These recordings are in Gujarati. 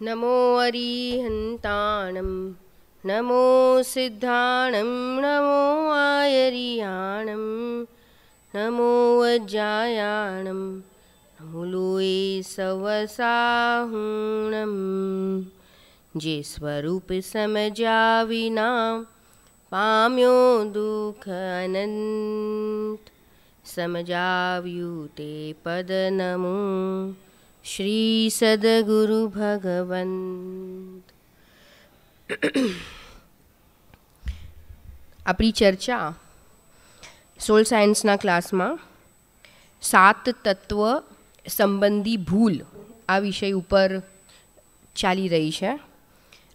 नमो अरिहन्ताणं नमो सिद्धाणं नमो आयरियाणं नमो वज्रायाणं नमो लोए सवसाहुणं जे स्वरूप समज्या विना पाम्यो दुख अनंत समजाव्યું તે પદ નમો શ્રી સદગુરુ ભગવંત. આપણી ચર્ચા સોલ સાયન્સના ક્લાસમાં 7 તત્વ સંબંધી ભૂલ આ વિષય ઉપર ચાલી રહી છે.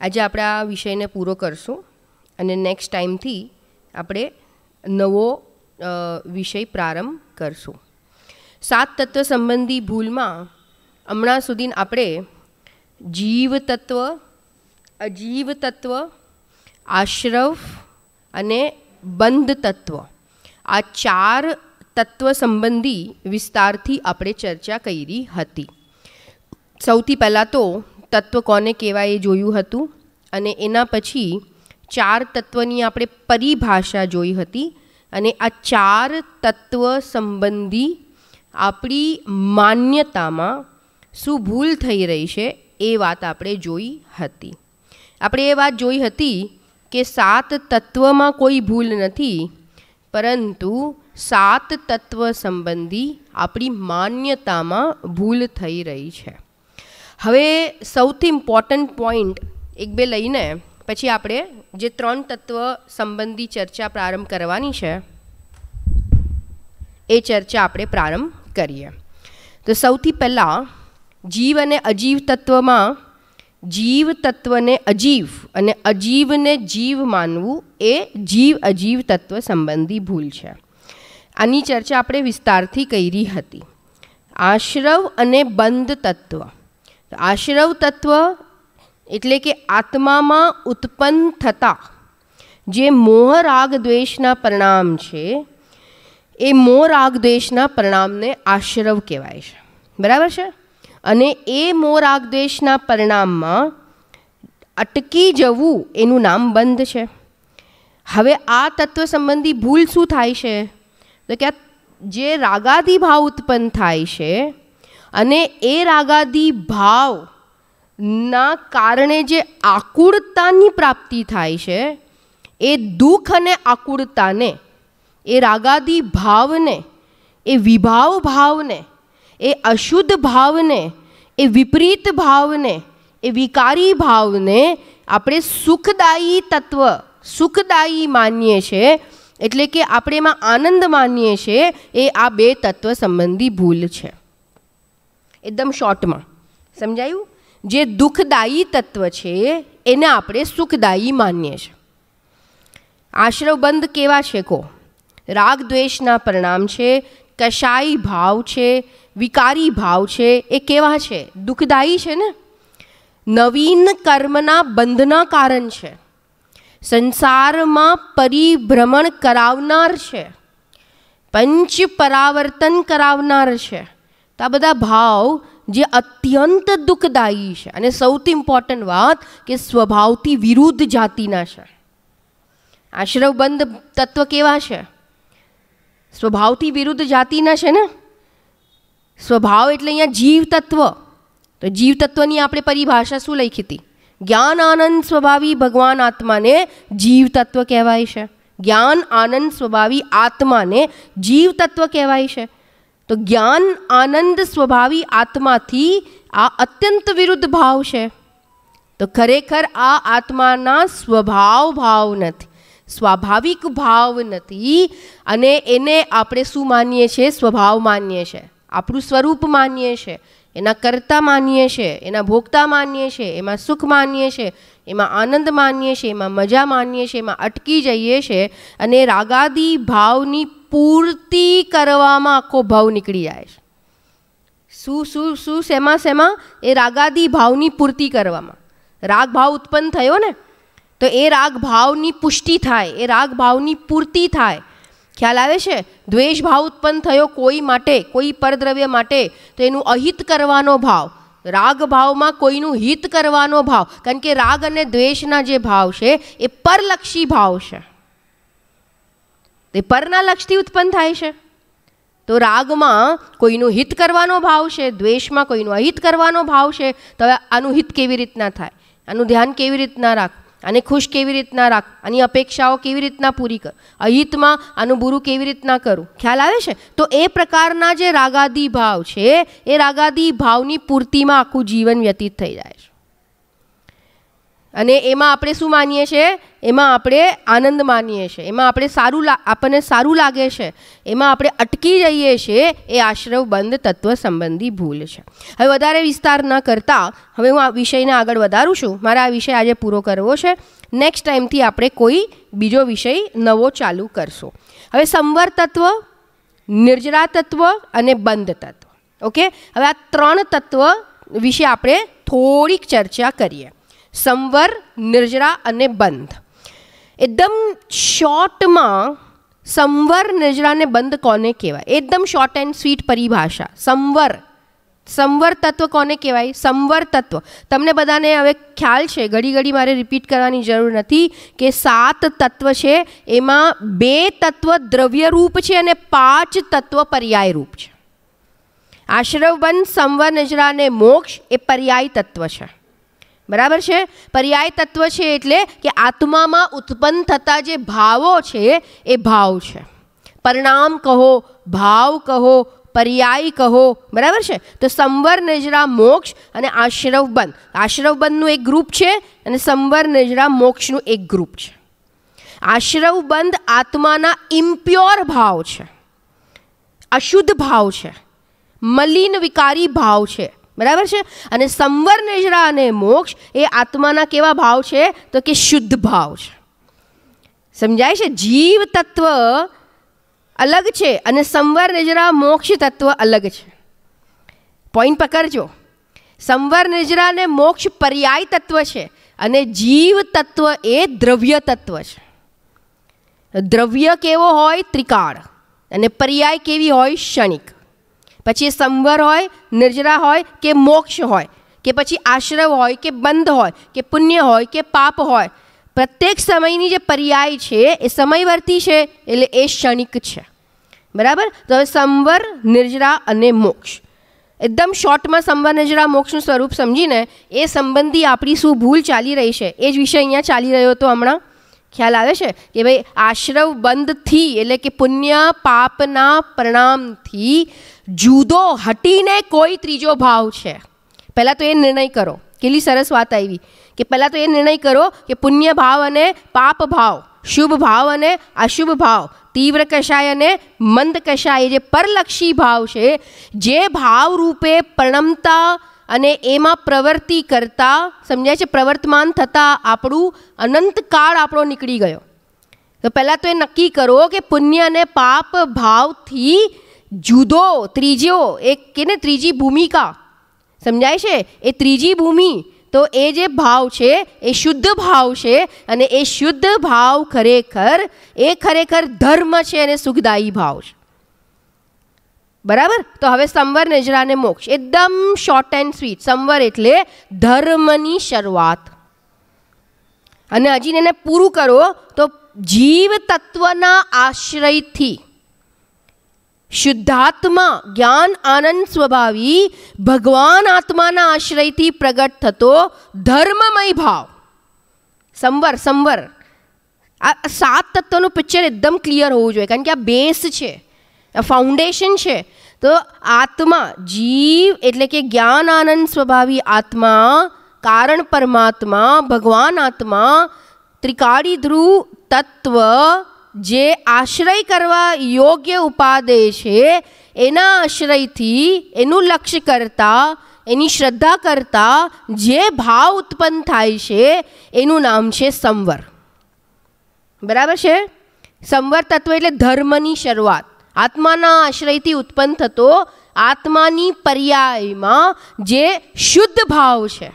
આજે આપણે આ વિષયને પૂરો કરશું અને નેક્સ્ટ ટાઈમથી આપણે નવો વિષય પ્રારંભ કરશું. 7 તત્વ સંબંધી ભૂલમાં હમણાં સુધી આપણે જીવ તત્વ, અજીવ તત્વ, આશ્રવ અને બંધ તત્વ આ 4 તત્વ સંબંધી વિસ્તારથી આપણે ચર્ચા કરી હતી. સૌથી પહેલાં તો તત્વ કોને કહેવાય એ જોયું હતું અને એના પછી 4 તત્વની આપણે પરિભાષા જોઈ હતી અને આ 4 તત્વ સંબંધી આપણી માન્યતામાં શું ભૂલ થઈ રહી છે એ વાત આપણે જોઈ હતી. આપણે એ વાત જોઈ હતી કે 7 તત્વમાં કોઈ ભૂલ નથી, પરંતુ 7 તત્વ સંબંધી આપણી માન્યતામાં ભૂલ થઈ રહી છે. હવે સૌથી ઇમ્પોર્ટન્ટ પોઈન્ટ એક બે લઈને પછી આપણે જે 3 તત્વ સંબંધી ચર્ચા પ્રારંભ કરવાની છે એ ચર્ચા આપણે પ્રારંભ કરીએ. તો સૌથી પહેલાં જીવ અને અજીવ તત્વમાં જીવ તત્વને અજીવ અને અજીવને જીવ માનવું એ જીવ અજીવ તત્વ સંબંધી ભૂલ છે. આની ચર્ચા આપણે વિસ્તારથી કરી હતી. આશ્રવ અને બંધ તત્વ. આશ્રવ તત્વ એટલે કે આત્મામાં ઉત્પન્ન થતા જે મોહ રાગ દ્વેષના પરિણામ છે એ મોહ રાગ દ્વેષના પરિણામને આશ્રવ કહેવાય છે. બરાબર છે? અને એ મોહ રાગ દ્વેષના પરિણામમાં અટકી જવું એનું નામ બંધ છે. હવે આ તત્વ સંબંધી ભૂલ શું થાય છે તો કે જે રાગાદી ભાવ ઉત્પન્ન થાય છે અને એ રાગાદી ભાવના કારણે જે આકુળતાની પ્રાપ્તિ થાય છે એ દુઃખ અને આકુળતાને, એ રાગાદી ભાવને, એ વિભાવ ભાવને, એ અશુદ્ધ ભાવને, એ વિપરીત ભાવને, એ વિકારી ભાવને આપણે સુખદાયી તત્વ, સુખદાયી માનીએ છીએ, એટલે કે આપણે એમાં આનંદ માનીએ છીએ. એ આ 2 તત્વ સંબંધી ભૂલ છે. એકદમ શોર્ટમાં સમજાયું? જે દુઃખદાયી તત્વ છે એને આપણે સુખદાયી માનીએ છીએ. આશ્રવ બંધ કેવા છે કહો? રાગ દ્વેષના પરિણામ છે, કશાયી ભાવ છે, વિકારી ભાવ છે. એ કેવા છે? દુઃખદાયી છે ને. નવીન કર્મના બંધના કારણ છે, સંસારમાં પરિભ્રમણ કરાવનાર છે, પંચ પરાવર્તન કરાવનાર છે. તો આ બધા ભાવ જે અત્યંત દુઃખદાયી છે અને સૌથી ઇમ્પોર્ટન્ટ વાત કે સ્વભાવથી વિરુદ્ધ જાતિના છે. આશ્રવ બંધ તત્વ કેવા છે? સ્વભાવથી વિરુદ્ધ જાતિના છે ને. સ્વભાવ એટલે અહીંયા જીવ તત્વ. તો જીવ તત્વની આપણે પરિભાષા શું લખી હતી? જ્ઞાન આનંદ સ્વભાવી ભગવાન આત્માને જીવ તત્વ કહેવાય છે. જ્ઞાન આનંદ સ્વભાવી આત્માને જીવ તત્વ કહેવાય છે. તો જ્ઞાન આનંદ સ્વભાવી આત્માથી આ અત્યંત વિરુદ્ધ ભાવ છે. તો ખરેખર આ આત્માના સ્વભાવ ભાવ નથી, સ્વાભાવિક ભાવ નથી. અને એને આપણે શું માનીએ છીએ? સ્વભાવ માનીએ છીએ, આપણું સ્વરૂપ માનીએ છીએ, એના કર્તા માનીએ છીએ, એના ભોગતા માનીએ છીએ, એમાં સુખ માનીએ છીએ, એમાં આનંદ માનીએ છીએ, એમાં મજા માનીએ છીએ, એમાં અટકી જઈએ છીએ અને રાગાદી ભાવની પૂર્તિ કરવામાં આખો ભાવ નીકળી જાય છે. શું શું શું શેમાં શેમાં? એ રાગાદી ભાવની પૂર્તિ કરવામાં. રાગ ભાવ ઉત્પન્ન થયો ને, તો એ રાગ ભાવની પુષ્ટિ થાય, એ રાગ ભાવની પૂર્તિ થાય. ખ્યાલ આવે છે? દ્વેષ ભાવ ઉત્પન્ન થયો કોઈ માટે, કોઈ પરદ્રવ્ય માટે, તો એનું અહિત કરવાનો ભાવ. રાગ ભાવમાં કોઈનું હિત કરવાનો ભાવ, કારણ કે રાગ અને દ્વેષના જે ભાવ છે એ પરલક્ષી ભાવ છે, તે પરના લક્ષથી ઉત્પન્ન થાય છે. તો રાગમાં કોઈનું હિત કરવાનો ભાવ છે, દ્વેષમાં કોઈનું અહિત કરવાનો ભાવ છે. તો હવે આનું હિત કેવી રીતના થાય, આનું ધ્યાન કેવી રીતના રાખ, આને ખુશ કેવી રીતના રાખ, આની અપેક્ષાઓ કેવી રીતના પૂરી કર, અહિતમાં આનું બુરું કેવી રીતના કરું, ખ્યાલ આવે છે. તો એ પ્રકારના જે રાગાદી ભાવ છે એ રાગાદી ભાવની પૂર્તિમાં આખું જીવન વ્યતીત થઈ જાય છે. અને એમાં આપણે શું માનીએ છીએ, એમાં આપણે આનંદ માનીએ છીએ, એમાં આપણે આપણને સારું લાગે છે, એમાં આપણે અટકી જઈએ છીએ. એ આશ્રવ બંધ તત્વ સંબંધી ભૂલ છે. હવે વધારે વિસ્તાર ન કરતાં હવે હું આ વિષયને આગળ વધારું છું. મારે આ વિષય આજે પૂરો કરવો છે. નેક્સ્ટ ટાઈમથી આપણે કોઈ બીજો વિષય નવો ચાલુ કરશું. હવે સંવર તત્વ, નિર્જરા તત્વ અને બંધ તત્વ. ઓકે, હવે આ 3 તત્વ વિશે આપણે થોડીક ચર્ચા કરીએ. સંવર, નિર્જરા અને બંધ. એકદમ શોર્ટમાં સંવર, નિર્જરા અને બંધ કોને કહેવાય? એકદમ શોર્ટ એન્ડ સ્વીટ પરિભાષા. સંવર તત્વ કોને કહેવાય? સંવર તત્વ તમને બધાને હવે ખ્યાલ છે, ઘડી ઘડી મારે રિપીટ કરવાની જરૂર નથી કે 7 તત્વ છે, એમાં 2 તત્વ દ્રવ્ય રૂપ છે અને 5 તત્વ પર્યાય રૂપ છે. આશ્રવ બંધ, સંવર, નિર્જરા અને મોક્ષ એ પર્યાય તત્વ છે. બરાબર છે? પર્યાય તત્વ છે એટલે કે આત્મામાં ઉત્પન્ન થતા જે ભાવો છે એ ભાવ છે. પરિણામ કહો, ભાવ કહો, પર્યાય કહો. બરાબર છે? તો સંવર, નિર્જરા, મોક્ષ અને આશ્રવ બંધ. આશ્રવ બંધનું એક ગ્રુપ છે અને સંવર, નિર્જરા, મોક્ષનું એક ગ્રુપ છે. આશ્રવ બંધ આત્માના ઇમ્પ્યોર ભાવ છે, અશુદ્ધ ભાવ છે, મલિન વિકારી ભાવ છે. બરાબર છે? અને સંવર, નિર્જરા અને મોક્ષ એ આત્માના કેવા ભાવ છે? તો કે શુદ્ધ ભાવ છે. સમજાય છે? જીવ તત્વ અલગ છે અને સંવર, નિર્જરા, મોક્ષ તત્વ અલગ છે. પોઈન્ટ પકડજો. સંવર, નિર્જરા અને મોક્ષ પર્યાય તત્વ છે અને જીવ તત્વ એ દ્રવ્ય તત્વ છે. દ્રવ્ય કેવો હોય? ત્રિકાળ. અને પર્યાય કેવી હોય? ક્ષણિક. પછી સંવર હોય, નિર્જરા હોય કે મોક્ષ હોય કે પછી આશ્રવ હોય કે બંધ હોય કે પુણ્ય હોય કે પાપ હોય, પ્રત્યેક સમયની જે પર્યાય છે એ સમયવર્તી છે, એટલે એ ક્ષણિક છે. બરાબર? તો હવે સંવર, નિર્જરા અને મોક્ષ એકદમ શોર્ટમાં સંવર, નિર્જરા, મોક્ષનું સ્વરૂપ સમજીને એ સંબંધી આપણી શું ભૂલ ચાલી રહી છે એ જ વિષય અહીંયા ચાલી રહ્યો હતો હમણાં. ખ્યાલ આવે છે કે ભાઈ આશ્રવ બંધથી એટલે કે પુણ્ય પાપના પરિણામથી જુદો હટીને કોઈ ત્રીજો ભાવ છે. પહેલાં તો એ નિર્ણય કરો. કેટલી સરસ વાત આવી કે પહેલાં તો એ નિર્ણય કરો કે પુણ્ય ભાવ અને પાપ ભાવ, શુભ ભાવ અને અશુભ ભાવ, તીવ્ર કષાય અને મંદ કષાય, જે પરલક્ષી ભાવ છે, જે ભાવ રૂપે પરિણમતા અને એમાં પ્રવૃત્તિ કરતા, સમજાય છે, પ્રવર્તમાન થતાં આપણું અનંતકાળ આપણો નીકળી ગયો. તો પહેલાં તો એ નક્કી કરો કે પુણ્ય અને પાપ ભાવથી જુદો ત્રીજો એક કે ને ત્રીજી ભૂમિકા, સમજાય છે, એ ત્રીજી ભૂમિ. તો એ જે ભાવ છે એ શુદ્ધ ભાવ છે અને એ શુદ્ધ ભાવ ખરેખર ધર્મ છે અને સુખદાયી ભાવ છે. બરાબર? તો હવે સંવર, નિર્જરા અને મોક્ષ એકદમ શોર્ટ એન્ડ સ્વીટ. સંવર એટલે ધર્મની શરૂઆત. અને હજી એને પૂરું કરો તો જીવ તત્વના આશ્રયથી શુદ્ધાત્મા, જ્ઞાન આનંદ સ્વભાવી ભગવાન આત્માના આશ્રયથી પ્રગટ થતો ધર્મમય ભાવ. સંવર આ 7 તત્વનું પિક્ચર એકદમ ક્લિયર હોવું જોઈએ, કારણ કે આ બેઝ છે, ફાઉન્ડેશન છે. તો આત્મા, જીવ એટલે કે જ્ઞાન આનંદ સ્વભાવી આત્મા, કારણ પરમાત્મા, ભગવાન આત્મા, ત્રિકાળી ધ્રુવ તત્વ જે આશ્રય કરવા યોગ્ય ઉપાદેય છે, એના આશ્રયથી એનું લક્ષ્ય કરતા, એની શ્રદ્ધા કરતા જે ભાવ ઉત્પન્ન થાય છે એનું નામ છે સંવર. બરાબર છે? સંવર તત્વ એટલે ધર્મની શરૂઆત. આત્માના આશ્રયથી ઉત્પન્ન થતો આત્માની પર્યાયમાં જે શુદ્ધ ભાવ છે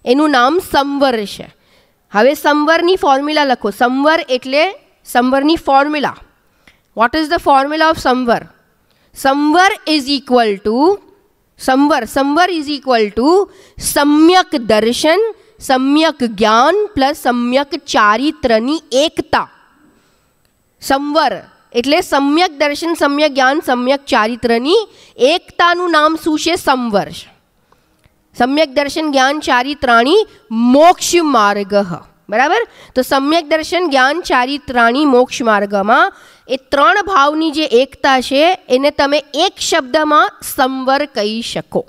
એનું નામ સંવર છે. હવે સંવરની ફોર્મ્યુલા લખો. સંવર એટલે સંવરની formula. What is the formula of સંવર? સંવર ઇઝ ઇક્વલ ટુ संवर, संवर इज इक्वल टू सम्यक दर्शन, सम्यक ज्ञान प्लस सम्यक ચારિત્રની એકતા. સંવર એટલે સમ્યક દર્શન, સમ્યક જ્ઞાન, સમ્યક ચારિત્રની એકતાનું નામ શું છે? સંવર. સમ્યક દર્શન, જ્ઞાન, ચારિત્રાણી મોક્ષ માર્ગ. બરાબર. તો સમ્યક દર્શન, જ્ઞાન, ચારિત્રાણી મોક્ષ માર્ગમાં એ ત્રણ ભાવની જે એકતા છે એને તમે એક શબ્દમાં સંવર કહી શકો.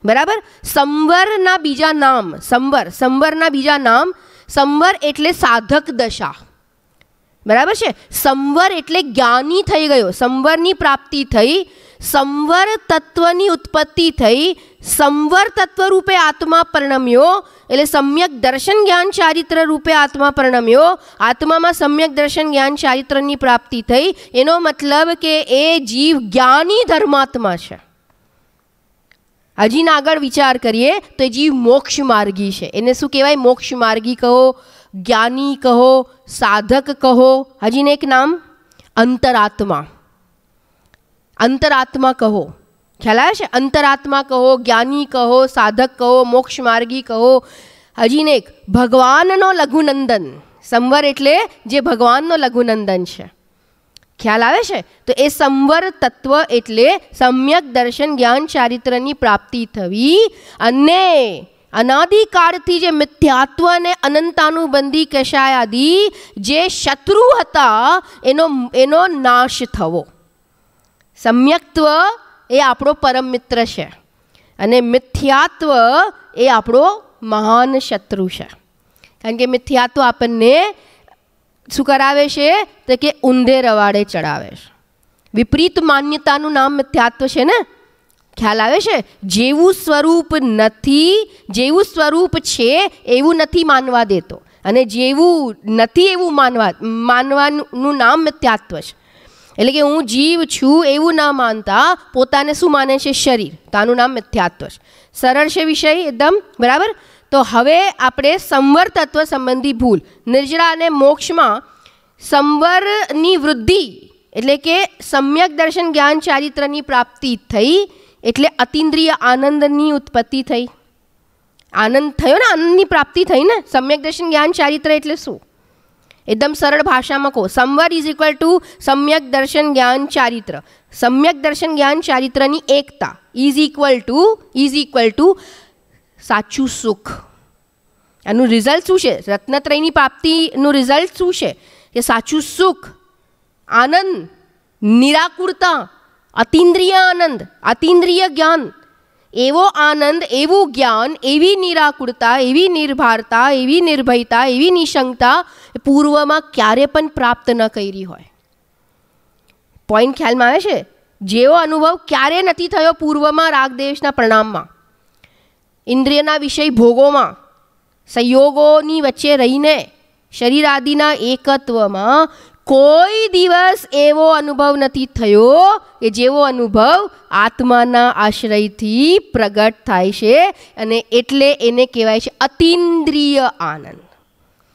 બરાબર. સંવરના બીજા નામ સંવર, સંવરના બીજા નામ સંવર એટલે સાધક દશા. બરાબર છે. સંવર એટલે જ્ઞાની થઈ ગયો, સંવરની પ્રાપ્તિ થઈ, સંવર તત્વની ઉત્પત્તિ થઈ, સંવર તત્વ રૂપે આત્મા પરિણમ્યો, એટલે સમ્યક દર્શન જ્ઞાન ચારિત્ર રૂપે આત્મા પરિણમ્યો, આત્મામાં સમ્યક દર્શન જ્ઞાન ચારિત્રની પ્રાપ્તિ થઈ. એનો મતલબ કે એ જીવ જ્ઞાની ધર્માત્મા છે. હજી આગળ વિચાર કરીએ તો એ જીવ મોક્ષ માર્ગી છે. એને શું કહેવાય? મોક્ષ માર્ગી કહો, જ્ઞાની કહો, સાધક કહો. હજીને એક નામ અંતરાત્મા. અંતરાત્મા કહો. ખ્યાલ આવે છે? અંતરાત્મા કહો, જ્ઞાની કહો, સાધક કહો, મોક્ષ માર્ગી કહો. હજીને એક ભગવાનનો લઘુનંદન. સંવર એટલે જે ભગવાનનો લઘુનંદન છે. ખ્યાલ આવે છે? તો એ સંવર તત્વ એટલે સમ્યક દર્શન જ્ઞાન ચારિત્રની પ્રાપ્તિ થવી અને અનાદિકાળથી જે મિથ્યાત્વ અને અનંતાનુબંધી કષાયાદી જે શત્રુ હતા એનો નાશ થવો. સમ્યક્ત્વ એ આપણો પરમ મિત્ર છે અને મિથ્યાત્વ એ આપણો મહાન શત્રુ છે. કારણ કે મિથ્યાત્વ આપણને શું કરાવે છે? તો કે ઊંધે રવાડે ચડાવે છે. વિપરીત માન્યતાનું નામ મિથ્યાત્વ છે ને. ખ્યાલ આવે છે? જેવું સ્વરૂપ નથી, જેવું સ્વરૂપ છે એવું નથી માનવા દેતો, અને જેવું નથી એવું માનવાનું નામ મિથ્યાત્વ છે. એટલે કે હું જીવ છું એવું ના માનતા પોતાને શું માને છે? શરીર. તો આનું નામ મિથ્યાત્વ છે. સરળ છે વિષય એકદમ. બરાબર. તો હવે આપણે સંવર તત્વ સંબંધી ભૂલ. નિર્જરા અને મોક્ષમાં સંવરની વૃદ્ધિ એટલે કે સમ્યક દર્શન જ્ઞાન ચારિત્રની પ્રાપ્તિ થઈ, એટલે અતિન્દ્રિય આનંદની ઉત્પત્તિ થઈ. આનંદ થયો ને, આનંદની પ્રાપ્તિ થઈ ને. સમ્યક દર્શન જ્ઞાન ચારિત્ર એટલે શું? એકદમ સરળ ભાષામાં કહો. સંવર ઇઝ ઇક્વલ ટુ સમ્યક દર્શન જ્ઞાન ચારિત્ર. સમ્યક દર્શન જ્ઞાન ચારિત્રની એકતા ઇઝ ઇક્વલ ટુ સાચું સુખ. આનું રિઝલ્ટ શું છે? રત્નત્રયની પ્રાપ્તિનું રિઝલ્ટ શું છે? કે સાચું સુખ, આનંદ, નિરાકુરતા, અતિન્દ્રિય આનંદ, અતિન્દ્રિય જ્ઞાન. એવો આનંદ, એવું જ્ઞાન, એવી નિરાકુરતા, એવી નિર્ભારતા, એવી નિર્ભયતા, એવી નિશંકતા પૂર્વમાં ક્યારે પણ પ્રાપ્ત ન કરી હોય. પોઈન્ટ ખ્યાલમાં આવે છે? જેવો અનુભવ ક્યારે નથી થયો પૂર્વમાં રાગદેશના પરિણામમાં, ઇન્દ્રિયના વિષય ભોગોમાં, સંયોગોની વચ્ચે રહીને શરીર આદિના એકત્વમાં કોઈ દિવસ એવો અનુભવ નથી થયો કે જેવો અનુભવ આત્માના આશ્રયથી પ્રગટ થાય છે, અને એટલે એને કહેવાય છે અતિન્દ્રિય આનંદ.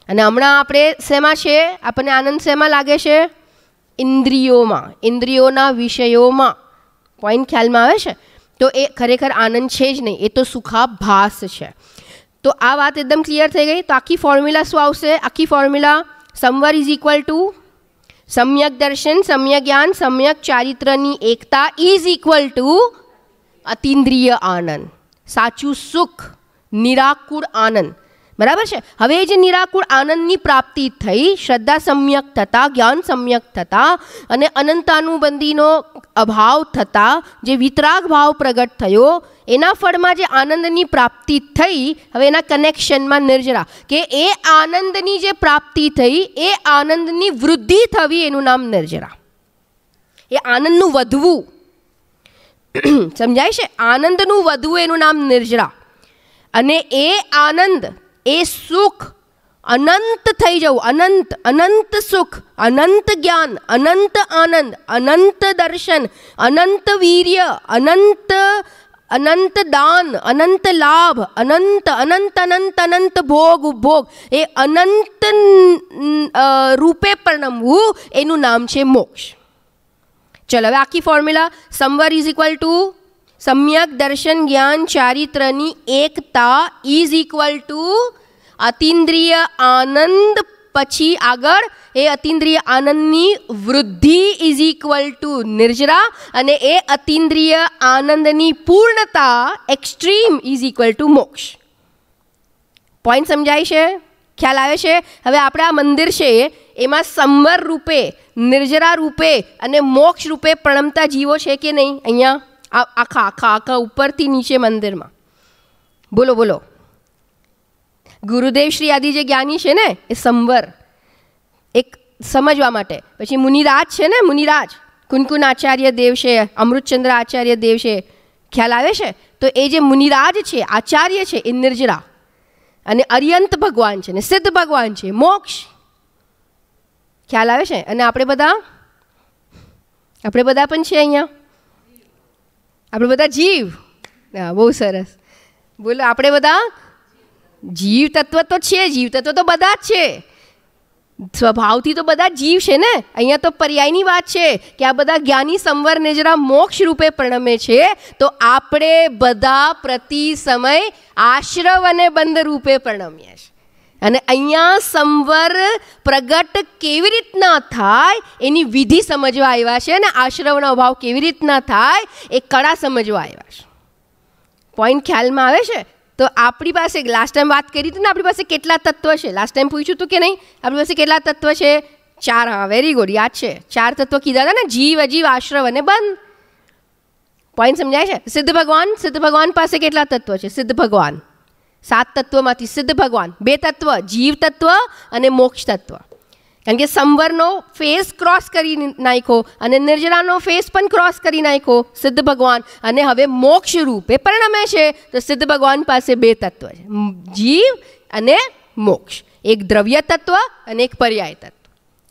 અને હમણાં આપણે શેમાં છે? આપણને આનંદ શેમાં લાગે છે? ઇન્દ્રિયોમાં, ઇન્દ્રિયોના વિષયોમાં. પોઈન્ટ ખ્યાલમાં આવે છે? તો એ ખરેખર આનંદ છે જ નહીં, એ તો સુખાભાસ છે. તો આ વાત એકદમ ક્લિયર થઈ ગઈ. તો આખી ફોર્મ્યુલા શું આવશે? આખી ફોર્મ્યુલા સંવર ઇઝ ઇક્વલ ટુ સમ્યક દર્શન, સમ્યક જ્ઞાન, સમ્યક ચારિત્રની એકતા ઇઝ ઇક્વલ ટુ અતિન્દ્રિય આનંદ, સાચું સુખ, નિરાકુર આનંદ. બરાબર છે? હવે જે નિરાકુર આનંદની પ્રાપ્તિ થઈ, શ્રદ્ધા સમ્યક થતાં, જ્ઞાન સમ્યક થતાં અને અનંતાનુબંધીનો અભાવ થતાં જે વિતરાગ ભાવ પ્રગટ થયો, એના ફળમાં જે આનંદની પ્રાપ્તિ થઈ, હવે એના કનેક્શનમાં નિર્જરા કે એ આનંદની જે પ્રાપ્તિ થઈ એ આનંદની વૃદ્ધિ થવી, એનું નામ નિર્જરા. એ આનંદનું વધવું. સમજાય છે? આનંદનું વધવું એનું નામ નિર્જરા. અને એ આનંદ, એ સુખ અનંત થઈ જવું, અનંત, અનંત સુખ, અનંત જ્ઞાન, અનંત આનંદ, અનંત દર્શન, અનંત વીર્ય, અનંત દાન, અનંત લાભ, અનંત અનંત અનંત અનંત ભોગ ઉપભોગ, એ અનંત રૂપે પરિણમવું, એનું નામ છે મોક્ષ. ચલો હવે આખી ફોર્મ્યુલા. સંવર ઇઝ ઇક્વલ ટુ સમ્યક દર્શન જ્ઞાન ચારિત્રની એકતા ઇઝ ઇક્વલ ટુ અતિન્દ્રિય આનંદ, પછી આગળ એ અતિન્દ્રિય આનંદની વૃદ્ધિ ઇઝ ઇક્વલ ટુ નિર્જરા, અને એ અતિન્દ્રિય આનંદની પૂર્ણતા એક્સ્ટ્રીમ ઇઝ ઇક્વલ ટુ મોક્ષ. પોઈન્ટ સમજાય છે? ખ્યાલ આવે છે? હવે આપણે આ મંદિર છે એમાં સંવર રૂપે, નિર્જરા રૂપે અને મોક્ષ રૂપે પ્રણમતા જીવો છે કે નહીં? અહીંયા આખા આખા આખા ઉપરથી નીચે મંદિરમાં બોલો બોલો. ગુરુદેવ શ્રી આદિ જે જ્ઞાની છે ને એ સંવર એક સમજવા માટે. પછી મુનિરાજ છે ને, મુનિરાજ કુનકુન આચાર્ય દેવ છે, અમૃતચંદ્ર આચાર્ય દેવ છે. ખ્યાલ આવે છે? તો એ જે મુનિરાજ છે, આચાર્ય છે, એ નિર્જરા, અને અર્યંત ભગવાન છે ને સિદ્ધ ભગવાન છે, મોક્ષ. ખ્યાલ આવે છે? અને આપણે બધા પણ છે અહીંયા, આપણે બધા જીવ. હા, બહુ સરસ. બોલો, આપણે બધા જીવ તત્વ તો છે, જીવ તત્વ તો બધા જ છે, સ્વભાવથી તો બધા જીવ છે ને. અહીંયા તો પર્યાયની વાત છે કે આ બધા જ્ઞાની સંવર નિર્જરા મોક્ષ રૂપે પ્રણમે છે, તો આપણે બધા પ્રતિ સમય આશ્રવ અને બંધ રૂપે પ્રણમીએ છીએ. અને અહીંયા સંવર પ્રગટ કેવી રીતના થાય એની વિધિ સમજવા આવ્યા છે, અને આશ્રવનો અભાવ કેવી રીતના થાય એ કળા સમજવા આવ્યા છે. પોઈન્ટ ખ્યાલમાં આવે છે? તો આપણી પાસે લાસ્ટ ટાઈમ વાત કરી હતી ને, આપણી પાસે કેટલા તત્વ છે? લાસ્ટ ટાઈમ પૂછ્યું હતું કે નહીં? આપણી પાસે કેટલા તત્વ છે? 4. હા, વેરી ગુડ, યાદ છે. 4 તત્વ કીધા હતા ને, જીવ, અજીવ, આશ્રવ અને બંધ. પોઈન્ટ સમજાય છે? સિદ્ધ ભગવાન પાસે કેટલા તત્વ છે? સિદ્ધ ભગવાન 7 તત્વમાંથી સિદ્ધ ભગવાન 2 તત્વ, જીવ તત્વ અને મોક્ષ તત્વ. કારણ કે સંવરનો ફેસ ક્રોસ કરી નાખ્યો અને નિર્જરાનો ફેસ પણ ક્રોસ કરી નાખ્યો સિદ્ધ ભગવાન, અને હવે મોક્ષ રૂપે પરિણમે છે. તો સિદ્ધ ભગવાન પાસે 2 તત્વ છે, જીવ અને મોક્ષ. એક દ્રવ્ય તત્વ અને એક પર્યાય તત્વ.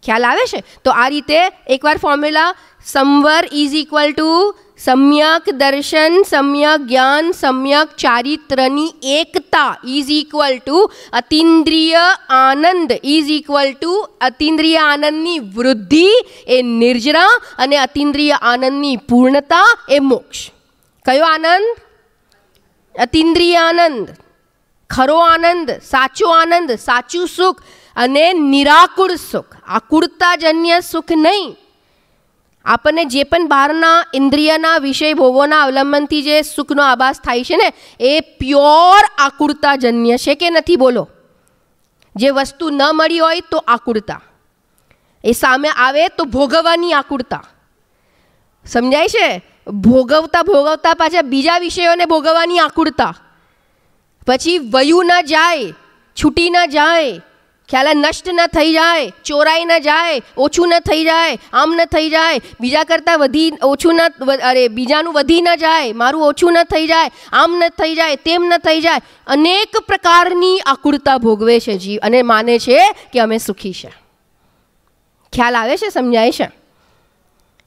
ખ્યાલ આવે છે? તો આ રીતે એકવાર ફોર્મ્યુલા, સંવર ઇઝ ઇક્વલ ટુ સમ્યક દર્શન, સમ્યક જ્ઞાન, સમ્યક ચારિત્રની એકતા ઇઝ ઇક્વલ ટુ અતિન્દ્રિય આનંદ ઇઝ ઇક્વલ ટુ અતિન્દ્રિય આનંદની વૃદ્ધિ એ નિર્જરા, અને અતિન્દ્રિય આનંદની પૂર્ણતા એ મોક્ષ. કયો આનંદ? અતિન્દ્રિય આનંદ, ખરો આનંદ, સાચો આનંદ, સાચું સુખ અને નિરાકુળ સુખ. આકુળતાજન્ય સુખ નહીં. આપણને જે પણ બહારના ઇન્દ્રિયના વિષય ભોગોના અવલંબનથી જે સુખનો આભાસ થાય છે ને, એ પ્યોર આકુળતાજન્ય છે કે નથી? બોલો. જે વસ્તુ ન મળી હોય તો આકુળતા, એ સામે આવે તો ભોગવવાની આકુળતા. સમજાય છે? ભોગવતા પાછા બીજા વિષયોને ભોગવવાની આકુળતા. પછી વયું ન જાય, છૂટી ન જાય, ખ્યાલ નષ્ટ ન થઈ જાય, ચોરાઈ ન જાય, ઓછું ન થઈ જાય, આમ ન થઈ જાય, બીજા કરતાં બીજાનું વધી ન જાય, મારું ઓછું ન થઈ જાય, આમ ન થઈ જાય, તેમ ન થઈ જાય. અનેક પ્રકારની આકુળતા ભોગવે છે જીવ, અને માને છે કે અમે સુખી છે. ખ્યાલ આવે છે? સમજાય છે?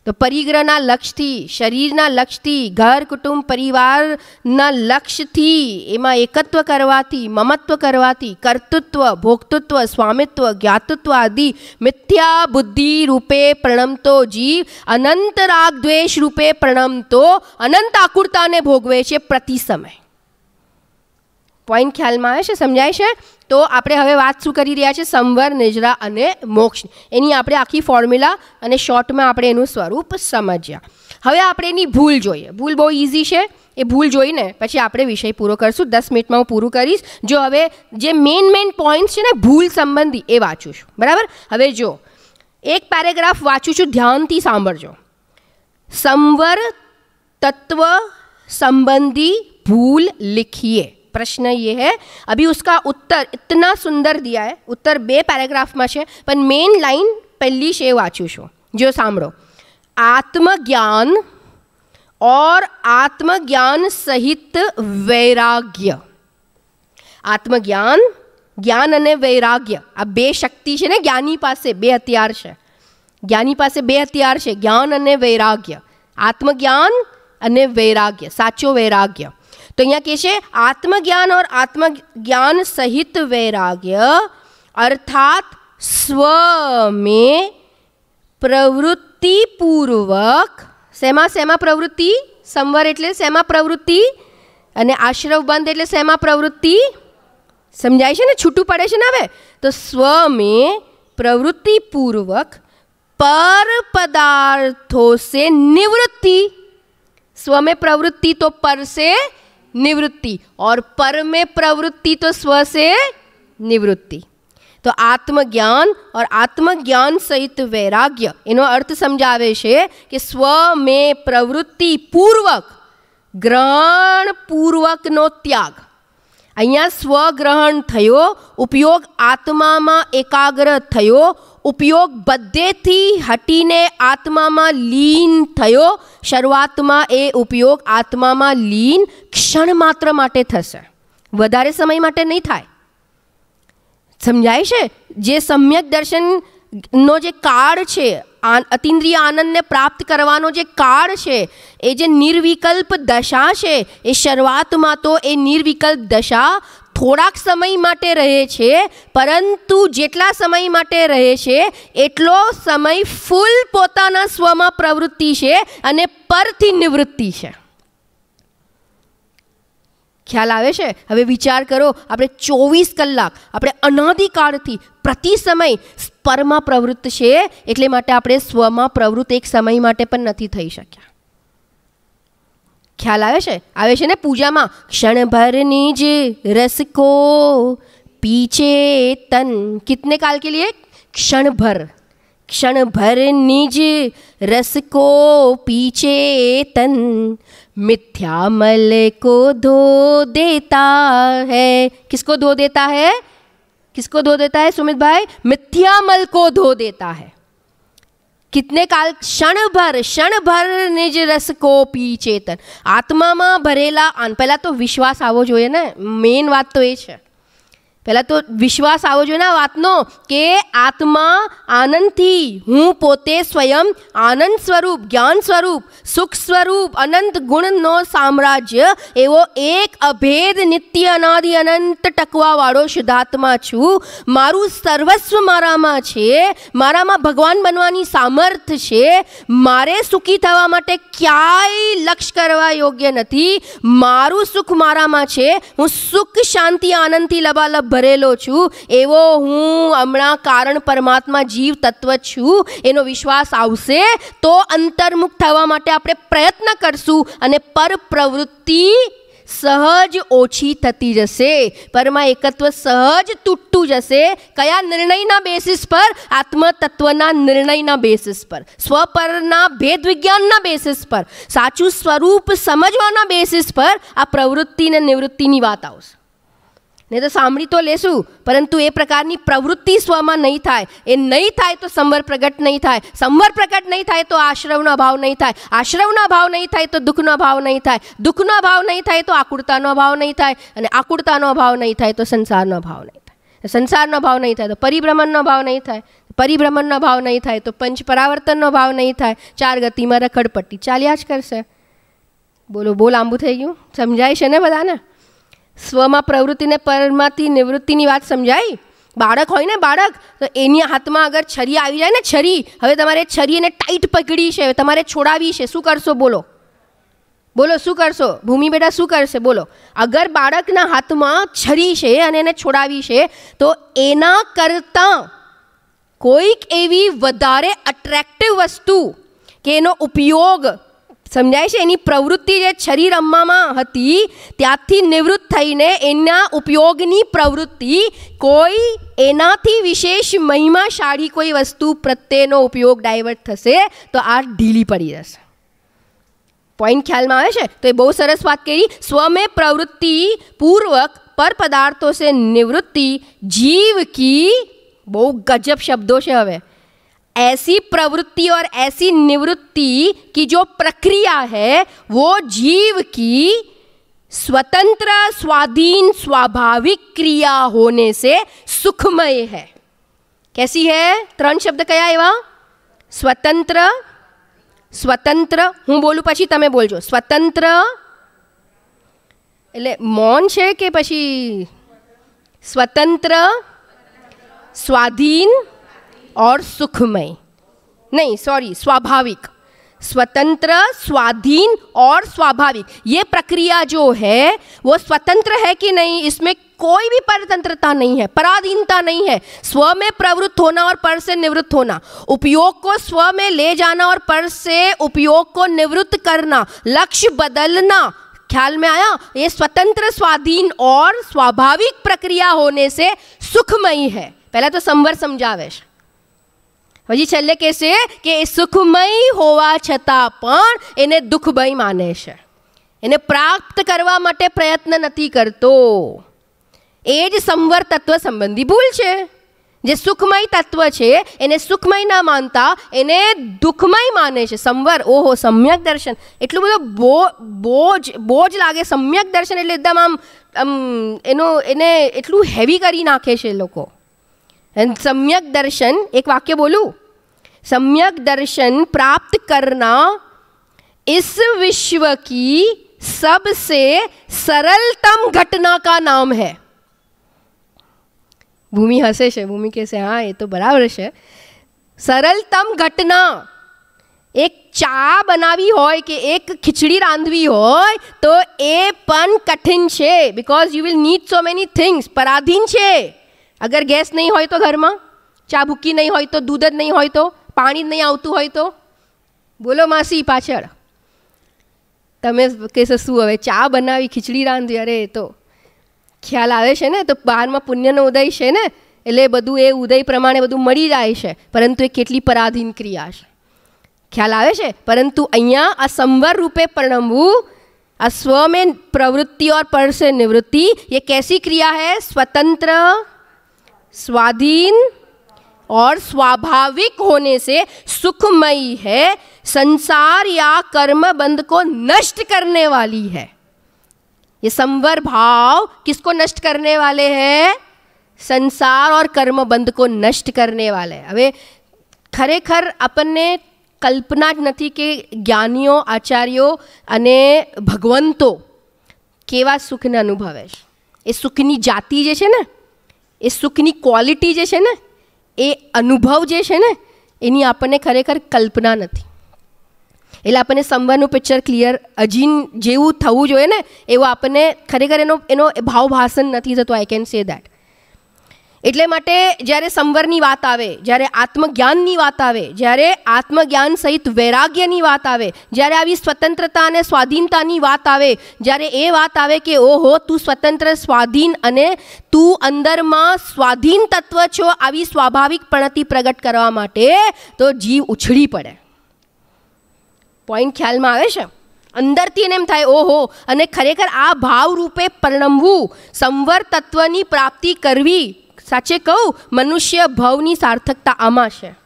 તો પરિગ્રહના લક્ષ્યથી, શરીરના લક્ષ્યથી, ઘર કુટુંબ પરિવારના લક્ષ્યથી, એમાં એકત્વ કરવાથી, મમત્વ કરવાથી, કર્તૃત્વ, ભોક્તૃત્વ, સ્વામિત્વ, જ્ઞાતૃત્વ આદિ મિથ્યા બુદ્ધિ રૂપે પ્રણમતો જીવ અનંત રાગ દ્વેષ રૂપે પ્રણમતો અનંત આકુળતાને ભોગવે છે પ્રતિ સમય. પોઈન્ટ ખ્યાલમાં આવે છે? સમજાય છે? તો આપણે હવે વાત શું કરી રહ્યા છે? સંવર, નિર્જરા અને મોક્ષ. એની આપણે આખી ફોર્મ્યુલા અને શોર્ટમાં આપણે એનું સ્વરૂપ સમજ્યા. હવે આપણે એની ભૂલ જોઈએ. ભૂલ બહુ ઇઝી છે. એ ભૂલ જોઈને પછી આપણે વિષય પૂરો કરશું. 10 મિનિટમાં હું પૂરું કરીશ. જો હવે જે મેઇન પોઈન્ટ છે ને ભૂલ સંબંધી, એ વાંચું છું. બરાબર? હવે જો એક પેરેગ્રાફ વાંચું છું, ધ્યાનથી સાંભળજો. संवर तत्व संबंधी भूल लिखिए। प्रश्न ये है, अभी उसका उत्तर इतना सुंदर दिया है, उत्तर 2 पैराग्राफ में है, पर मेन लाइन पहली शे वाँचू छूँ जो सांभळो। आत्मज्ञान और आत्मज्ञान सहित वैराग्य। आत्मज्ञान, ज्ञान अने वैराग्य आ 2 शक्ति है ने ज्ञानी पासे 2 हथियार है। ज्ञानी पासे 2 हथियार है, ज्ञान अने वैराग्य। आत्मज्ञान अने वैराग्य, साचो वैराग्य। तो अहींया कहे छे आत्मज्ञान और आत्मज्ञान सहित वैराग्य अर्थात स्व में प्रवृत्ति पूर्वक, सेमा सेमा प्रवृत्ति, સંવર એટલે શેમાં પ્રવૃત્તિ અને આશ્રવ બંધ એટલે શેમાં પ્રવૃત્તિ? સમજાય છે ને? છૂટું પડે છે ને હવે? તો સ્વ में प्रवृत्ति पूर्वक पर पदार्थों से निवृत्ति। स्व में प्रवृत्ति तो पर से निवृत्ति, और पर में प्रवृत्ति तो स्व से निवृत्ति। तो आत्मज्ञान और आत्मज्ञान सहित वैराग्य एनो अर्थ समझावे छे कि स्व में प्रवृत्ति पूर्वक ग्रहण पूर्वक नो त्याग। अहींया स्वग्रहण थयो, उपयोग आत्मा में एकाग्र थयो, उपयोग बद्धेथी हटीने आत्मा में लीन थयो। शरूआत में ए उपयोग आत्मा में लीन क्षण मात्र माटे थशे, वधारे समय माटे नहीं थाय। समझाय छे? जे सम्यक दर्शन नो जे काळ छे, अतीन्द्रिय आनंद ने प्राप्त करवानो जे काळ छे, ए जे निर्विकल्प दशा छे, ए शरूआत में तो ए निर्विकल्प दशा થોડાક સમય માટે રહે છે, પરંતુ જેટલા સમય માટે રહે છે એટલો સમય ફૂલ પોતાના સ્વમાં પ્રવૃત્તિ છે અને પરથી નિવૃત્તિ છે। ખ્યાલ આવે છે? હવે વિચાર કરો, આપણે 24 કલાક આપણે અનાદિકાળથી પ્રતિ સમય પરમાં પ્રવૃત્ત છે, એટલે માટે આપણે સ્વમાં પ્રવૃત્ત એક સમય માટે પણ નથી થઈ શક્યા। ખ્યાલ આવે છે? આવે છે ને? પૂજામાં क्षण भर निज रस को पीछे तन, कितने काल के लिए? क्षण भर निज रस को पीछे तन, मिथ्या मल को धो देता है। किसको धो देता है? किसको धो देता है सुमित भाई? मिथ्या मल को धो देता है। कितने काल? क्षण भर निज रस को पी चेतन। आत्मा में भरेला पहला तो विश्वास आवो जोईए ने, मेन बात तो ये है। पहला तो विश्वास आवो जोईए ना वातनो के आत्मा आनंदथी हूँ पोते स्वयं आनंद स्वरूप, ज्ञान स्वरूप, सुख स्वरूप, अनंत गुण नो साम्राज्य एवो एक अभेद नित्य अनादि अनंत टकवा वाळो शुद्धात्मा छू। मारू सर्वस्व मारामां छे, मारामां भगवान बनवानी सामर्थ्य छे। मारे सुखी थवा माटे क्याय लक्ष्य करवा योग्य नथी। मारू सुख मारामां छे, हूँ सुख शांति आनंदथी लबालब भरेलो छू। एवो हूँ हमणा कारण परमात्मा जीव तत्व छू, एनो विश्वास आवशे तो अंतर्मुख थवा माटे आपणे प्रयत्न करशुं अने पर प्रवृत्ति सहज ओछी थती जशे। परमा एकत्व सहज तूटतुं जशे। कया निर्णयना बेसिस पर? आत्म तत्वना निर्णयना बेसिस पर, स्वपरना भेद विज्ञानना बेसिस पर, साचुं स्वरूप समजवाना बेसिस पर आ प्रवृत्ति ने निवृत्तिनी वात आवशे। नहीं तो सांभળી तो लेशुं, परंतु ए प्रकारनी प्रवृत्ति स्वमां नहीं थाय। ए नहीं थाय तो संवर प्रगट नहीं थाय। संवर प्रगट नहीं थाय तो आश्रवनो भाव नहीं थाय। आश्रवनो भाव नहीं थाय तो दुखनो भाव नहीं थाय। दुखनो भाव नहीं थाय तो आकुलतानो भाव नहीं थाय। अने आकुलतानो भाव नहीं थाय तो संसारनो भाव नहीं थाय। संसारनो भाव नहीं थाय तो परिभ्रमणनो भाव नहीं थाय। परिभ्रमणनो भाव नहीं थाय तो पंच परावर्तननो भाव नहीं थाय। चार गतिमां रखड़पट्टी चाल्या ज करशे। बोलो बोल आंबू थई गयुं? समजाय छे ने बधाने? स्वमां प्रवृत्ति ने परमाथी निवृत्तिनी वात समजाई? बाळक होय ने बाळक, तो एनी हाथमां अगर छरी आवी जाय ने, छरी, हवे तमारे छरी ने टाइट पकड़ी छे, तमारे छोड़ावी छे, शुं करशो? बोलो बोलो शुं करशो? भूमि बेटा शुं करशे? बोलो। अगर बाळकना हाथमां छरी छे अने एने छोड़ावी छे तो एना करता कोईक एवी वधारे अट्रेक्टिव वस्तु के एनो उपयोग समझाय छे, एनी प्रवृत्ति जे छरी रमवामां हती त्याथी निवृत्त थईने एना उपयोगनी प्रवृत्ति कोई एनाथी विशेष महिमाशाળી कोई वस्तु प्रत्येनो उपयोग डायवर्ट थशे तो आ ढीली पड़ी जशे। पॉइंट ख्याल में आवे छे? तो ये बहुत सरस बात कही। स्व में प्रवृत्ति पूर्वक पर पदार्थों से निवृत्ति जीव की, बहुत गजब शब्दों से हवे, ऐसी प्रवृत्ति और ऐसी निवृत्ति की जो प्रक्रिया है वो जीव की स्वतंत्र स्वाधीन स्वाभाविक क्रिया होने से सुखमय है। कैसी है? 3 शब्द कया एवा? स्वतंत्र, स्वतंत्र, हूँ बोलूँ पछी तमे बोलजो। स्वतंत्र एटले मौन छे के पछी? स्वतंत्र, स्वाधीन और सुखमय, नहीं सॉरी, स्वाभाविक। स्वतंत्र, स्वाधीन और स्वाभाविक। ये प्रक्रिया जो है वो स्वतंत्र है कि नहीं, इसमें कोई भी परतंत्रता नहीं है, पराधीनता नहीं है। स्व में प्रवृत्त होना और पर से निवृत्त होना, उपयोग को स्व में ले जाना और पर से उपयोग को निवृत्त करना, लक्ष्य बदलना, ख्याल में आया? ये स्वतंत्र, स्वाधीन और स्वाभाविक प्रक्रिया होने से सुखमयी है। पहले तो संवर समझावे પછી છેલ્લે કહેશે કે એ સુખમય હોવા છતાં પણ એને દુઃખમય માને છે, એને પ્રાપ્ત કરવા માટે પ્રયત્ન નથી કરતો। એ જ સંવર તત્વ સંબંધી ભૂલ છે। જે સુખમય તત્વ છે એને સુખમય ના માનતા એને દુઃખમય માને છે। સંવર, ઓહો સમ્યક દર્શન, એટલું બધો બોજ લાગે। સમ્યક દર્શન એટલે એકદમ આમ એને એટલું હેવી કરી નાખે છે લોકો। सम्यक दर्शन, एक वाक्य बोलूं, सम्यक दर्शन प्राप्त करना इस विश्व की सबसे सरलतम घटना का नाम है। भूमि हसे छे, भूमि कहसे हाँ ये तो बराबर है। सरलतम घटना, एक चा बनावी होय के एक खिचड़ी रांधवी होय तो ए पण कठिन छे, because you will need so many things. पराधीन छे। अगर गैस नहीं होय तो घर में, चा भूकी नहीं होय तो, दूध ज नहीं होय तो, पानी नहीं आवतुं होय तो, बोलो मासी पाछळ तमे कहेशो शुं हवे चा बनावी, खीचड़ी रांधवी, अरे तो ख्याल आवे छे ने। तो बारमां पुण्यनो उदय छे ने એટલે બધું એ ઉદય પ્રમાણે બધું મળી જાય છે, પરંતુ એ કેટલી પરાધીન ક્રિયા છે, ખ્યાલ આવે છે? પરંતુ અહીંયા આ સંવર રૂપે પરણમવું, आ स्व में प्रवृत्ति और पर से निवृत्ति, ये कैसी क्रिया है? स्वतंत्र, स्वाधीन और स्वाभाविक होने से सुखमयी है, संसार या कर्म बंध को नष्ट करने वाली है। ये संवर भाव किसको नष्ट करने वाले हैं? संसार और कर्म बंध को नष्ट करने वाले। हवे खरेखर अपने कल्पना ज नथी के ज्ञानीओ, आचार्यों अने भगवंतो केवा सुखने अनुभवे छे। ए सुखनी जाति जे छे ने, ए सुखनी क्वॉलिटी जे छे ने, ए अनुभव जे छे ने, एनी आपने खरेखर कल्पना नथी। એટલે આપણને સંવરનું પિક્ચર ક્લિયર અજીન જેવું થવું જોઈએ ને એવું આપણને ખરેખર એનો ભાવ ભાષણ નથી થતું। I can say that. એટલે માટે જ્યારે સંવરની વાત આવે, જ્યારે આત્મજ્ઞાનની વાત આવે, જ્યારે આત્મજ્ઞાન સહિત વૈરાગ્યની વાત આવે, જ્યારે આવી સ્વતંત્રતા અને સ્વાધીનતાની વાત આવે, જ્યારે એ વાત આવે કે ઓહો તું સ્વતંત્ર, સ્વાધીન અને તું અંદરમાં સ્વાધીન તત્વ છો, આવી સ્વાભાવિક પ્રણતિ પ્રગટ કરવા માટે તો જીવ ઉછળી પડે। पॉइंट ख्याल में आवे छे? अंदरथी एम थाय ओहो, अने खरेखर आ भाव रूपे परिणमवू, संवर तत्वनी प्राप्ति करवी, साचे कहूं मनुष्य भवनी सार्थकता आमां छे।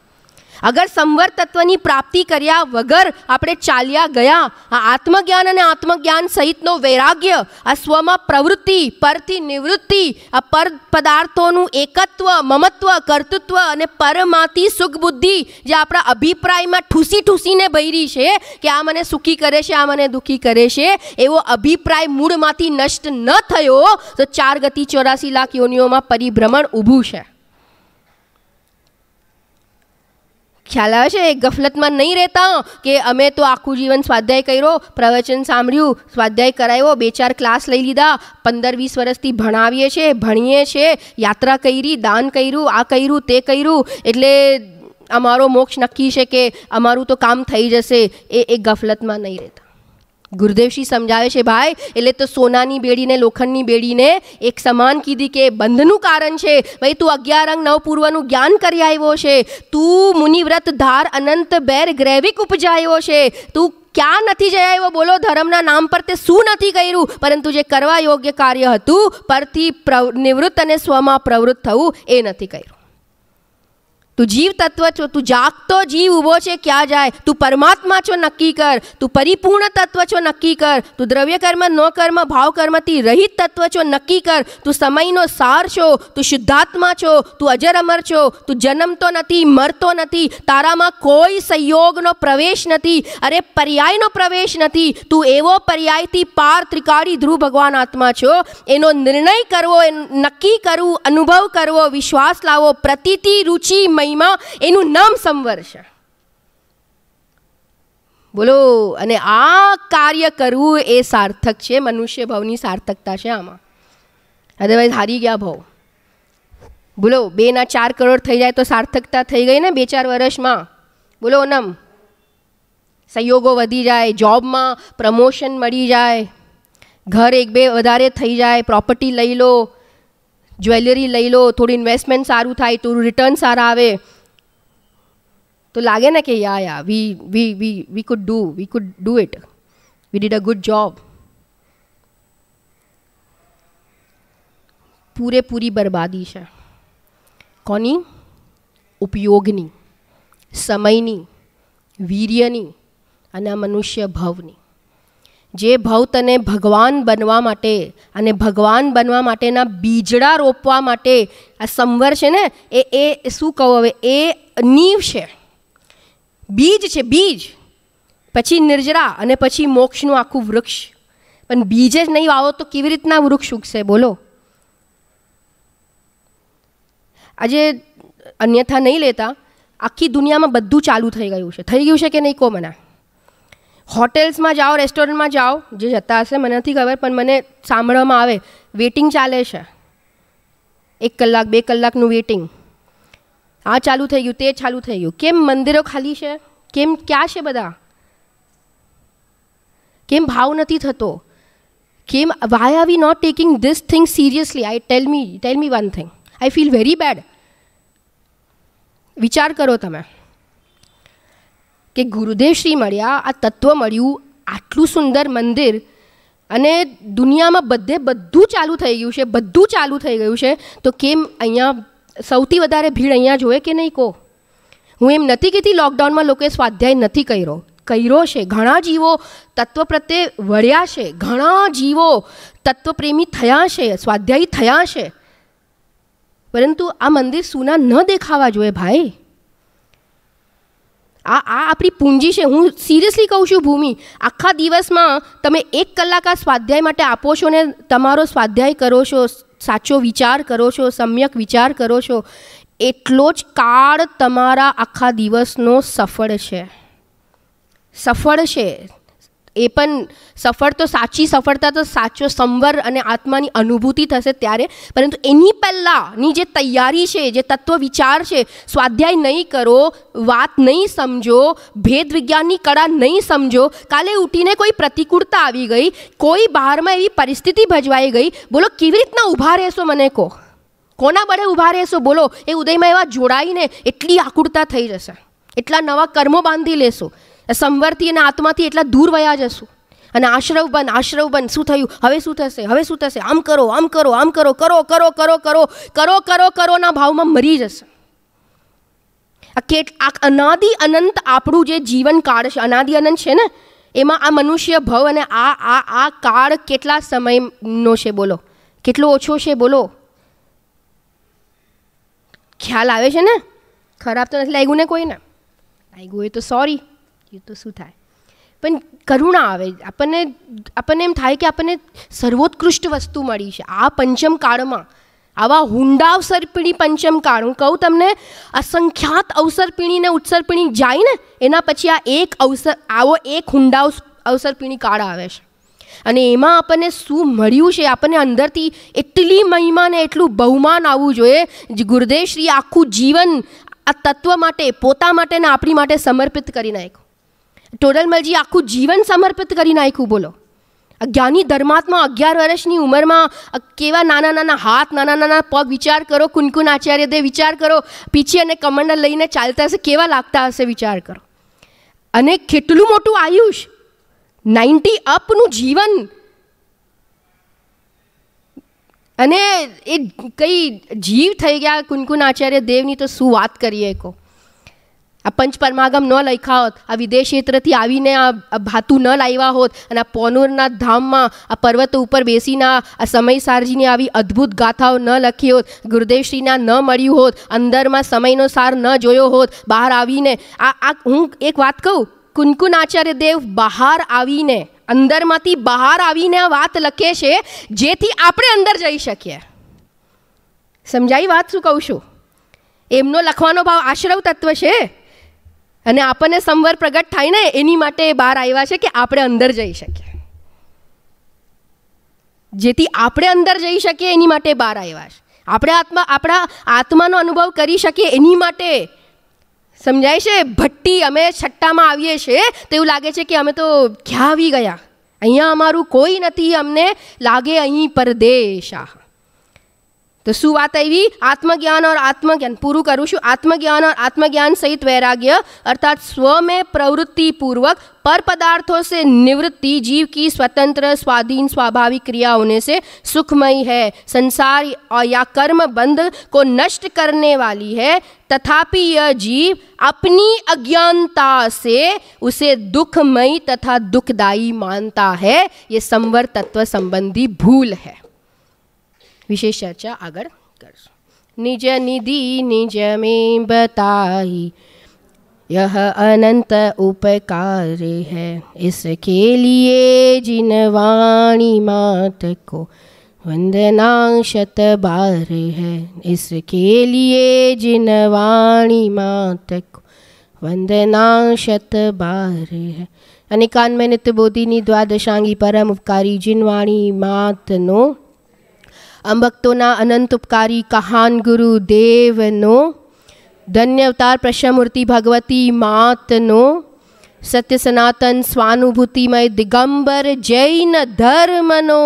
अगर संवर तत्वनी प्राप्ति कर्या वगर आपणे चाल्या गया, आ आत्मज्ञान अने आत्मज्ञान सहितनो वैराग्य, आ स्वमां प्रवृत्ति, परथी निवृत्ति, आ पर पदार्थोनुं एकत्व, ममत्व, कर्तृत्व अने परमाती सुख बुद्धि जे आपणा अभिप्रायमां ठूसी ठूसीने भरी छे के आ मने सुखी करे छे, आ मने दुखी करे छे, एवो अभिप्राय मूळमांथी नष्ट न थयो तो 4 गति 84 लाख योनिओमां परिभ्रमण ऊभुं छे। ख्याल आवे छे? गफलत में नहीं रहता कि अमे तो आखू जीवन स्वाध्याय कर्यो, प्रवचन सांभळ्युं, स्वाध्याय करायो, 2-4 क्लास लई लीधा, 15-20 वर्षथी भणावीए छे, भणीए छे, यात्रा करी, दान कर्युं, आ कर्युं, ते कर्युं, एटले अमारो मोक्ष नक्की छे के अमारुं तो काम थई जशे। ए गफलत में नहीं रहता। गुरुदेवश्री समझावे छे भाई, एटले तो सोनानी बेड़ी ने लोखंडनी बेड़ी ने एक समान कीधी के बंधनु कारण छे। भाई तू 11 अंग 9 पूर्वनु ज्ञान करी आव्यो छे, तू मुनिव्रत धार अनंत बैर ग्रैविक उपजायो छे, तू क्या नथी जई आव्यो? बोलो धर्मना नाम पर ते शुं नथी कर्युं? परंतु जे करवा योग्य कार्य हतुं परथी निवृत्त अने स्वमां प्रवृत्त थवुं ए नथी कर्युं। तू जीव तत्व छो, तू जागतो जीव उभो छे क्या जाए, तू परमात्मा छो नक्की कर, तू परिपूर्ण तत्व छो नक्की कर, तू द्रव्य कर्म नो कर्म भाव कर्म थी रहित तत्व छो नक्की कर, तू समयनो सार छो, तू शुद्धात्मा छो, तू अजर अमर छो, तू जन्मतो नथी, मरतो नथी, तारामां कोई संयोगनो प्रवेश नथी, अरे पर्यायनो प्रवेश नथी, तू एवो पर्यायथी पार त्रिकाળી ध्रुव भगवान आत्मा छो। एनो निर्णय करवो, नक्की करवो, अनुभव करवो, विश्वास लावो, प्रतीति रुचि महिमा, एनु नाम संवर छे। બોલો. અને આ કાર્ય કરવું એ સાર્થક છે, મનુષ્ય ભાવની સાર્થકતા છે આમાં. અદરવાઇઝ હારી ગયા ભાવ. બોલો 2 ના 4 કરોડ થઈ જાય તો સાર્થકતા થઈ ગઈ ને 2-4 વર્ષમાં. બોલો નમ. સહયોગો વધી જાય, જોબમાં પ્રમોશન મળી જાય, ઘર 1-2 વધારે થઈ જાય, પ્રોપર્ટી લઈ લો, જ્વેલરી લઈ લો, થોડું ઇન્વેસ્ટમેન્ટ સારું થાય, થોડું રિટર્ન સારા આવે, તો લાગે ને કે yeah we could do it, we did a good job. પૂરેપૂરી બરબાદી છે. કોની? ઉપયોગની, સમયની, વીર્યની અને આ મનુષ્ય ભાવની. જે ભાવ તને ભગવાન બનવા માટે અને ભગવાન બનવા માટેના બીજડા રોપવા માટે આ સંવર છે ને, એ શું કહું હવે, એ નીવ છે, બીજ છે, બીજ. પછી નિર્જરા અને પછી મોક્ષનું આખું વૃક્ષ. પણ બીજ જ નહીં વાવો તો કેવી રીતના વૃક્ષ ઉગશે? બોલો. આજે અન્યથા નહીં લેતા, આખી દુનિયામાં બધું ચાલુ થઈ ગયું છે. થઈ ગયું છે કે નહીં કહો મને. હોટેલ્સમાં જાઓ, રેસ્ટોરન્ટમાં જાઓ, જે જતા હશે મને નથી ખબર, પણ મને સાંભળવામાં આવે વેટિંગ ચાલે છે, 1 કલાક 2 કલાકનું વેટિંગ. આ ચાલુ થઈ ગયું, તે ચાલુ થઈ ગયું. કેમ મંદિરો ખાલી છે? કેમ? ક્યાં છે બધા? કેમ ભાવ નથી થતો? કેમ? Why are we not taking this thing seriously? Tell me one thing. I feel very bad. વિચાર કરો તમે કે ગુરુદેવ શ્રી મળ્યા, આ તત્વ મળ્યું, આટલું સુંદર મંદિર, અને દુનિયામાં બધું ચાલુ થઈ ગયું છે, બધું ચાલુ થઈ ગયું છે, તો કેમ અહીંયા સૌથી વધારે ભીડ અહીંયા જોઈએ કે નહીં કહો? હું એમ નથી કહેતી લોકડાઉનમાં લોકોએ સ્વાધ્યાય નથી કર્યો છે. ઘણા જીવો તત્વ પ્રત્યે વળ્યા છે, ઘણા જીવો તત્વપ્રેમી થયા છે, સ્વાધ્યાયી થયા છે. પરંતુ આ મંદિર સૂના ન દેખાવા જોઈએ ભાઈ. આ આપણી પૂંજી છે. હું સિરિયસલી કહું છું ભૂમિ, આખા દિવસમાં તમે 1 કલાક આ સ્વાધ્યાય માટે આપો છો ને તમારો સ્વાધ્યાય કરો છો, સાચો વિચાર કરો છો, સમ્યક વિચાર કરો છો, એટલો જ કાળ તમારા આખા દિવસનો સફળ છે. એ પણ સફળ તો સાચી સફળતા તો સાચો સંવર અને આત્માની અનુભૂતિ થશે ત્યારે. પરંતુ એની પહેલાંની જે તૈયારી છે, જે તત્વ વિચાર છે, સ્વાધ્યાય નહીં કરો, વાત નહીં સમજો, ભેદ વિજ્ઞાનની કળા નહીં સમજો, કાલે ઉઠીને કોઈ પ્રતિકૂળતા આવી ગઈ, કોઈ બહારમાં એવી પરિસ્થિતિ ભજવાઈ ગઈ, બોલો કેવી રીતના ઊભા રહેશો? મને કહો, કોના બળે ઊભા રહેશો? બોલો. એ ઉદયમાં એવા જોડાઈને એટલી આકુળતા થઈ જશે, એટલા નવા કર્મો બાંધી લેશો, સંવરથી અને આત્માથી એટલા દૂર વયા જશું. અને આશ્રવ બન, શું થયું? હવે શું થશે? આમ કરો, કરોના ભાવમાં મરી જશે. આ અનાદિ અનંત આપણું જે જીવન કાળ છે, અનાદિ અનંત છે ને, એમાં આ મનુષ્ય ભવ અને આ કાળ કેટલા સમયનો છે? બોલો. કેટલો ઓછો છે? બોલો. ખ્યાલ આવે છે ને? ખરાબ તો નથી લાગ્યું ને કોઈને? લાગ્યું હોય તો સોરી, એ તો શું થાય. પણ કરુણા આવે આપણને એમ થાય કે આપણને સર્વોત્કૃષ્ટ વસ્તુ મળી છે આ પંચમ કાળમાં. આવા હુંડા અવસરપીણી પંચમ કાળ, હું કહું તમને, અસંખ્યાત અવસરપીણી ને ઉત્સરપીણી જાય ને, એના પછી આ એક હુંડા અવસરપીણી કાળ આવે છે. અને એમાં આપણને શું મળ્યું છે? આપણને અંદરથી એટલી મહિમા ને એટલું બહુમાન આવવું જોઈએ. ગુરુદેવ શ્રી આખું જીવન આ તત્વ માટે, પોતા માટે ને આપણી માટે સમર્પિત કરી નાખ્યું. ટોડરમલજી આખું જીવન સમર્પિત કરી નાખ્યું. બોલો. જ્ઞાની ધર્માત્મા 11 વર્ષની ઉંમરમાં કેવા નાના નાના હાથ, નાના નાના પગ. વિચાર કરો, કુનકુન આચાર્ય દેવ, વિચાર કરો, પીછી અને કમંડલ લઈને ચાલતા હશે, કેવા લાગતા હશે? વિચાર કરો. અને કેટલું મોટું આયુષ, 90 અપનું જીવન. અને એ કઈ જીવ થઈ ગયા કુનકુન આચાર્ય દેવની તો શું વાત કરીએ. કહો, આ પંચ પરમાગમ ન લખ્યા હોત, આ વિદેશ ક્ષેત્રથી આવીને આ ભાતું ન લાવ્યા હોત, અને આ પોનુરના ધામમાં આ પર્વત ઉપર બેસીને આ સમય સારજીની આવી અદ્ભુત ગાથાઓ ન લખી હોત, ગુરુદેવશ્રીના ન મળ્યું હોત, અંદરમાં સમયનો સાર ન જોયો હોત, બહાર આવીને હું એક વાત કહું, કુનકુન આચાર્ય દેવ બહાર આવીને, અંદરમાંથી બહાર આવીને આ વાત લખે છે જેથી આપણે અંદર જઈ શકીએ. સમજાઈ વાત શું કહું છું? એમનો લખવાનો ભાવ આશ્રવ તત્વ છે. અને આપણને સંવર પ્રગટ થાય ને એની માટે બહાર આવ્યા છે કે આપણે અંદર જઈ શકીએ, જેથી આપણે અંદર જઈ શકીએ એની માટે બહાર આવ્યા છે. આપણા આત્માનો અનુભવ કરી શકીએ એની માટે. સમજાય છે? ભટ્ટી અમે છઠ્ઠામાં આવીએ છીએ તો એવું લાગે છે કે અમે તો ક્યાં આવી ગયા, અહીંયા અમારું કોઈ નથી, અમને લાગે અહીં પરદેશ. तो शू बात आई? आत्मज्ञान और आत्मज्ञान पूरू करूँ छू. आत्मज्ञान और आत्मज्ञान सहित वैराग्य अर्थात स्व में प्रवृत्ति पूर्वक पर पदार्थों से निवृत्ति जीव की स्वतंत्र स्वाधीन स्वाभाविक क्रिया होने से सुखमयी है, संसार या कर्म बंध को नष्ट करने वाली है. तथापि यह जीव अपनी अज्ञानता से उसे दुखमयी तथा दुखदायी मानता है. ये संवर तत्व संबंधी भूल है. विशेष चर्चा आगर कर. निज निधि निज में बताई यह अनंत उपकार है, इसके लिए जिन वाणी मात को वंदना शत बार है. इसके लिए जिन वाणी मात को वंदना शत बार है. अनेकान्मय नित्य बोधिनी द्वादशांगी परम उपकारी जिन वाणी मात नो अंभक्तोना अनंत उपकारी कहान गुरु देवनो धन्य अवतार प्रशमूर्ति भगवती मातनो सत्य सनातन स्वानुभूतिमय दिगंबर जैन धर्मनो